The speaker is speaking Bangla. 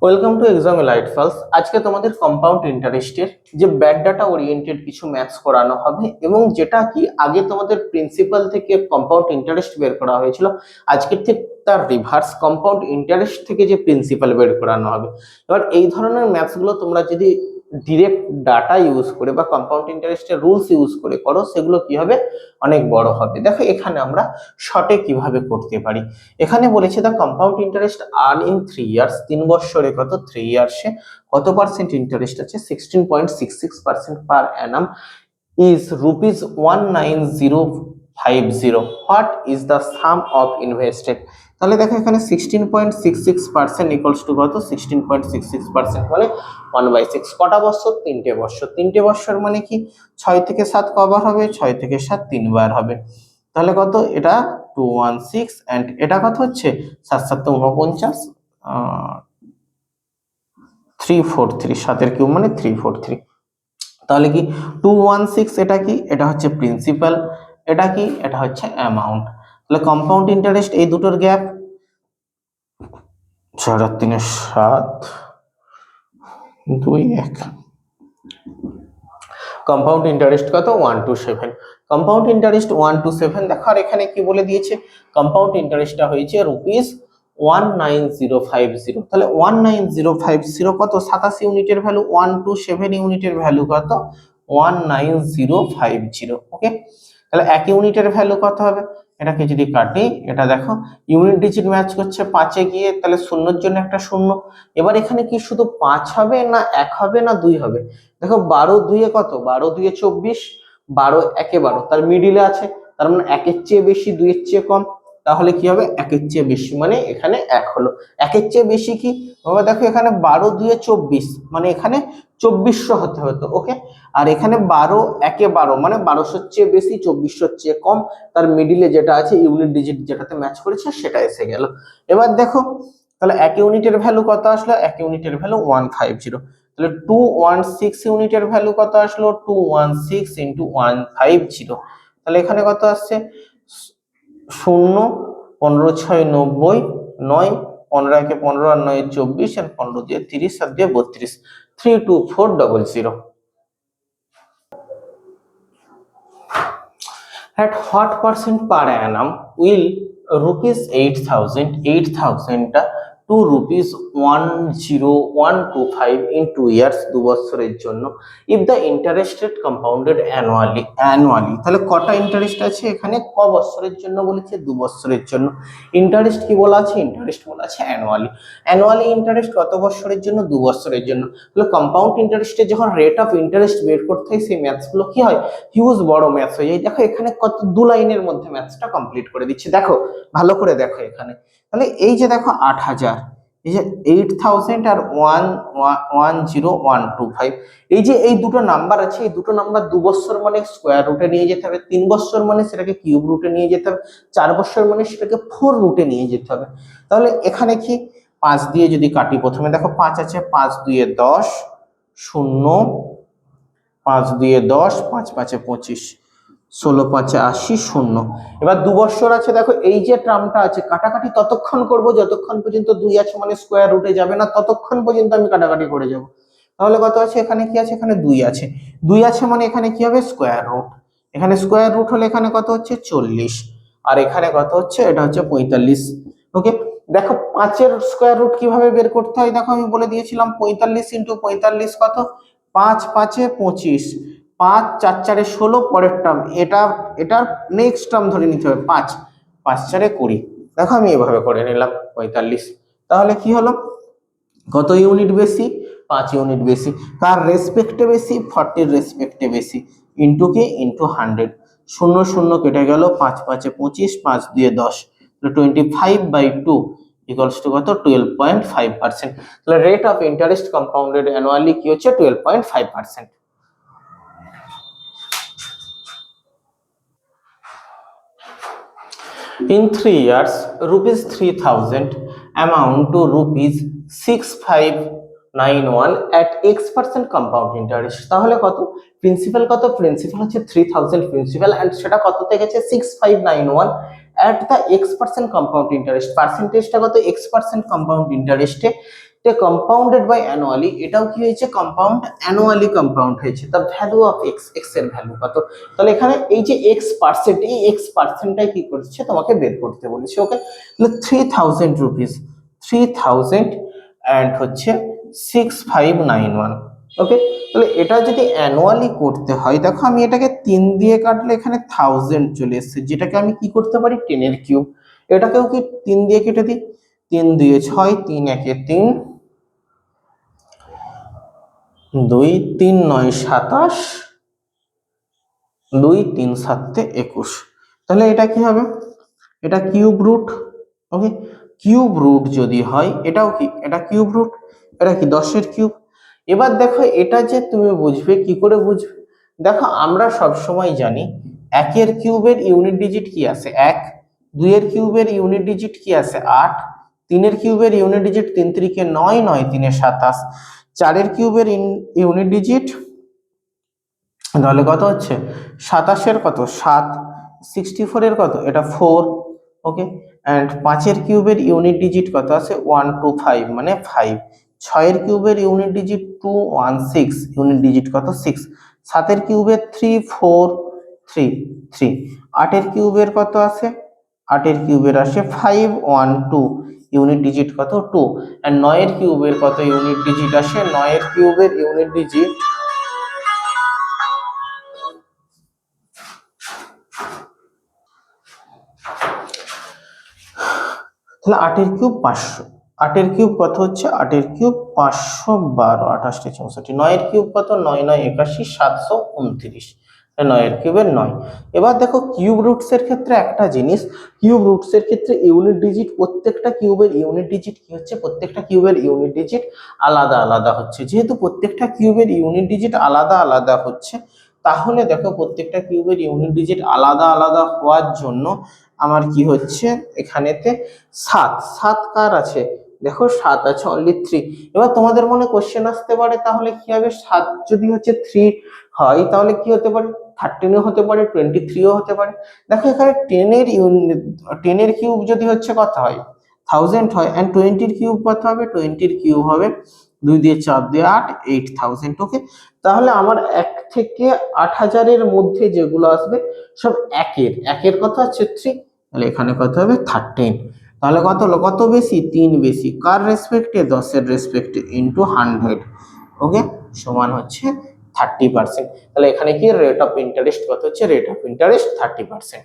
Welcome to exam elite falls. আজকে তোমাদের কম্পাউন্ড ইন্টারেস্টের যে ব্যাক ডাটা ওরিয়েন্টেড কিছু ম্যাথস করানো হবে, এবং যেটা কি আগে তোমাদের প্রিন্সিপাল থেকে কম্পাউন্ড ইন্টারেস্ট বের করা হয়েছিল, আজকের থেকে তার রিভার্স কম্পাউন্ড ইন্টারেস্ট থেকে যে প্রিন্সিপাল বের করানো হবে। এবার এই ধরনের ম্যাথস গুলো তোমরা যদি ডিরেক্ট ডাটা ইউজ করে বা কম্পাউন্ড ইন্টারেস্টের রুলস ইউজ করে করো, সেগুলো কি হবে, অনেক বড় হবে। দেখো এখানে আমরা শর্টে কিভাবে করতে পারি। এখানে বলেছে the compound interest earn in 3 years, 3 বছরে কত, 3 ইয়ার্সে কত পার্সেন্ট ইন্টারেস্ট আছে, 16.66% per annum is ₹19,050। What is the sum of invested. তাহলে দেখো এখানে 16.66% ইকুয়ালস টু কত, 16.66% মানে 1/6। কটা বছর, 3টে বছর। 3টে বছর মানে কি, 6 থেকে 7 কবার হবে, 6 থেকে 7 3বার হবে। তাহলে কত, এটা 216 এন্ড এটা কত হচ্ছে 7 7 49, 343, 7 কিউব মানে 343। তাহলে কি 216, এটা কি, এটা হচ্ছে প্রিন্সিপাল, এটা কি, এটা হচ্ছে অ্যামাউন্ট। তাহলে কম্পাউন্ড ইন্টারেস্ট এই দুটোর গ্যাপ 4 আর 3 7 2 1। কম্পাউন্ড ইন্টারেস্ট কত, 127। Compound interest 127। দেখো আর এখানে কি বলে দিয়েছে, কম্পাউন্ড ইন্টারেস্টটা হয়েছে ₹19050। তাহলে 19050 কত, 87 ইউনিটের ভ্যালু, 127 ইউনিটের ভ্যালু কত, 19050। ওকে, তাহলে 1 ইউনিটের ভ্যালু কত হবে, এটাকে যদি কাটি, এটা দেখো ইউনিট ডিজিট ম্যাচ করছে 5-এ গিয়ে, তাহলে শূন্যর জন্য একটা শূন্য। এবার এখানে কি শুধু 5 হবে না 1 হবে না 2 হবে। দেখো 12 2 কত, 12 2 24, 12 1 12, তার মিডিলে আছে, তার মানে 1-এর চেয়ে বেশি 2 এর চেয়ে কম। তাহলে কি হবে, 1-এর চেয়ে বেশি, মানে এখানে 1 হলো। 1-এর চেয়ে বেশি কি বাবা, দেখো এখানে 12 2 24, মানে এখানে 2400 হতে হতো। ওকে, আর এখানে 12 1 12, মানে 1200-র চেয়ে বেশি 2400-র চেয়ে কম, তার মিডিলে যেটা আছে ইউনিট ডিজিট যেটাতে ম্যাচ করেছে সেটা এসে গেল। এবার দেখো তাহলে 1 ইউনিটের ভ্যালু কত আসলো, 1 ইউনিটের ভ্যালু 150। তাহলে 216 ইউনিটের ভ্যালু কত আসলো, 216 ইন্টু 150। তাহলে এখানে কত আসছে, 0 15 6 90, 9 15 1 15 আর 9 24, আর 15 দিয়ে 30 আর দিয়ে 32, 32400। At what percent per annum will ₹8,000 to ₹10125 in 2 years, 2 বছরের জন্য, if the interest rate compounded annually। তাহলে কটা ইন্টারেস্ট আছে এখানে, ক বছরের জন্য বলেছে, 2 বছরের জন্য। ইন্টারেস্ট কি বলা আছে, ইন্টারেস্ট বলা আছে অ্যানুয়ালি ইন্টারেস্ট কত বছরের জন্য, 2 বছরের জন্য। তাহলে কম্পাউন্ড ইন্টারেস্টে যখন রেট অফ ইন্টারেস্ট বের করতে হয়, সেই ম্যাথস গুলো কি হয়, হিউজ বড় ম্যাথস হয়ে যায়। দেখো এখানে কত 2 লাইনের মধ্যে ম্যাথসটা কমপ্লিট করে দিচ্ছি, দেখো ভালো করে দেখো এখানে। তাহলে এই যে দেখো 8000, এই যে 8000 আর 10125, এই যে এই দুটো নাম্বার আছে, এই দুটো নাম্বার 2 বছর মানে স্কোয়ার রুটে নিয়ে যেতে হবে, 3 বছর মানে সেটাকে কিউব রুটে নিয়ে যেতে হবে, 4 বছর মানে সেটাকে 4 রুটে নিয়ে যেতে হবে। তাহলে এখানে কি 5 দিয়ে যদি কাটি, প্রথমে দেখো 5 আছে, 5 2 10, 0, 5 2 10, 5 5 25, 16 5 80, 0। এবার 2 বছর আছে, দেখো এই যে টার্মটা আছে, কাটাকাটি ততক্ষণ করব যতক্ষণ পর্যন্ত 2 আছে মানে স্কোয়ার রুটে যাবে না, ততক্ষণ পর্যন্ত আমি কাটাকাটি করে যাব। তাহলে কত আছে, এখানে কি আছে, এখানে 2 আছে, 2 আছে মানে এখানে কি হবে, স্কোয়ার রুট। এখানে স্কোয়ার রুট হলে এখানে কত হচ্ছে 40, আর এখানে কত হচ্ছে, এটা হচ্ছে 45। ওকে, দেখো 5-এর স্কোয়ার রুট কিভাবে বের করতে হয়, দেখো আমি বলে দিয়েছিলাম 45 ইন্টু 45 কত, 5 5 25, 5 4 4 16, পরের টার্ম এটা, এটার নেক্সট টার্ম ধরে নিতে হবে 5 5 4 20। দেখো আমি এভাবে করে নিলাম 45। তাহলে কি হলো, কত ইউনিট বেশি, 5 ইউনিট বেশি। কার রেসপেক্টে বেশি, 40-র রেসপেক্টে বেশি। ইন্টু কে, ইন্টু 100, 0 0 কেটে গেল, 5 5 25, 5 2 10, 25/2 ইকুয়ালস টু কত, 12.5%। তাহলে rate of interest compounded annually কি হচ্ছে, 12.5%। In 3 years, ₹3,000 amount to ₹6,591 at X% compound interest। তাহলে কত, প্রিন্সিপাল কত, প্রিন্সিপাল হচ্ছে 3000 প্রিন্সিপাল, এন্ড সেটা কততে গেছে, 6591 at the X% compound interest। পার্সেন্টেজটা কত, X% compound interest এ কম্পাউন্ডেড বাই অ্যানুয়ালি, এটাও কি হয়েছে কম্পাউন্ড, অ্যানুয়ালি কম্পাউন্ড হয়েছে। The value of X, X এর ভ্যালু কত, তাহলে এখানে এই যে এক্স পার্সেন্ট, এই এক্স পার্সেন্টটাই কি করছে তোমাকে বের করতে বলেছে। ওকে, তাহলে 3000 রুপিস, 3000 অ্যান্ড হচ্ছে 6591। ওকে, তাহলে এটা যদি অ্যানুয়ালি করতে হয়, দেখো আমি এটাকে 3 দিয়ে কাটলে এখানে 1000 চলে এসছে, যেটাকে আমি কি করতে পারি 10 এর কিউব, এটাকেও কি 3 দিয়ে কেটে দিই, 3 2 6, 3 1 3, 2 3 9 27, 2 3 7 21। তাহলে এটা কি হবে, এটা কিউব রুট। ওকে, কিউব রুট যদি হয় এটাও কি, এটা কিউব রুট, এটা কি 10 এর কিউব। এবার দেখো এটা যে তুমি বুঝবে কি করে বুঝবে, দেখো আমরা সব সময় জানি একের কিউবের ইউনিট ডিজিট কি আছে 1, 2 এর কিউবের ইউনিট ডিজিট কি আছে 8, 3 এর কিউবের ইউনিট ডিজিট 3 3 9, 9 3 27, 4 এর কিউবের ইউনিট ডিজিট তাহলে কত হচ্ছে 27 এর কত 7, 64 এর কত এটা 4। ওকে, এন্ড 5 এর কিউবের ইউনিট ডিজিট কত আছে 1 2 5 মানে 5, 6 এর কিউবের ইউনিট ডিজিট 2 1 6, ইউনিট ডিজিট কত 6, 7 এর কিউবের 3 4 3 3, 8 এর কিউবের কত আছে, 8 এর কিউবের আসে 5 1 2, ইউনিট ডিজিট কত 2, এন্ড 9 এর কিউবের কত ইউনিট ডিজিট আসে, 9 এর কিউবের ইউনিট ডিজিট তাহলে 8 এর কিউব 500, 8 এর কিউব কত হচ্ছে, 8 এর কিউব 512, 28 64, 9 এর কিউব কত 9 9 81, 729, 9 এর কিউবের 9। এবার দেখো কিউব রুটস এর ক্ষেত্রে একটা জিনিস, কিউব রুটস এর ক্ষেত্রে ইউনিট ডিজিট, প্রত্যেকটা কিউবের ইউনিট ডিজিট কি হচ্ছে, প্রত্যেকটা কিউবের ইউনিট ডিজিট আলাদা আলাদা হচ্ছে। যেহেতু প্রত্যেকটা কিউবের ইউনিট ডিজিট আলাদা আলাদা হচ্ছে, তাহলে দেখো প্রত্যেকটা কিউবের ইউনিট ডিজিট আলাদা আলাদা হওয়ার জন্য আমার কি হচ্ছে এখানেতে 7, 7 কার আছে দেখো 7 আছে অনলি 3। এবার তোমাদের মনে কোশ্চেন আসতে পারে তাহলে কি হবে, 7 যদি হচ্ছে 3 হয় তাহলে কি হতে পারে 13ও হতে পারে, 23ও হতে পারে। দেখো এখানে 10 এর ইউনিট, 10 এর কিউব যদি হচ্ছে কত হয় 1000 হয়, এন্ড 20 এর কিউব কত হবে, 20 এর কিউব হবে 2 দিয়ে 4 দিয়ে 8, 8000। ওকে, তাহলে আমার 1 থেকে 8000 এর মধ্যে যেগুলো আসবে সব একের কত হচ্ছে 3, তাহলে এখানে কত হবে 13। তাহলে কত হলো, কত বেশি 3 বেশি, কার রেসপেক্টে 10 এর রেসপেক্টে ইনটু 100। ওকে, সমান হচ্ছে 30%। তাহলে এখানে কি রেট অফ ইন্টারেস্ট কত হচ্ছে, রেট অফ ইন্টারেস্ট 30%।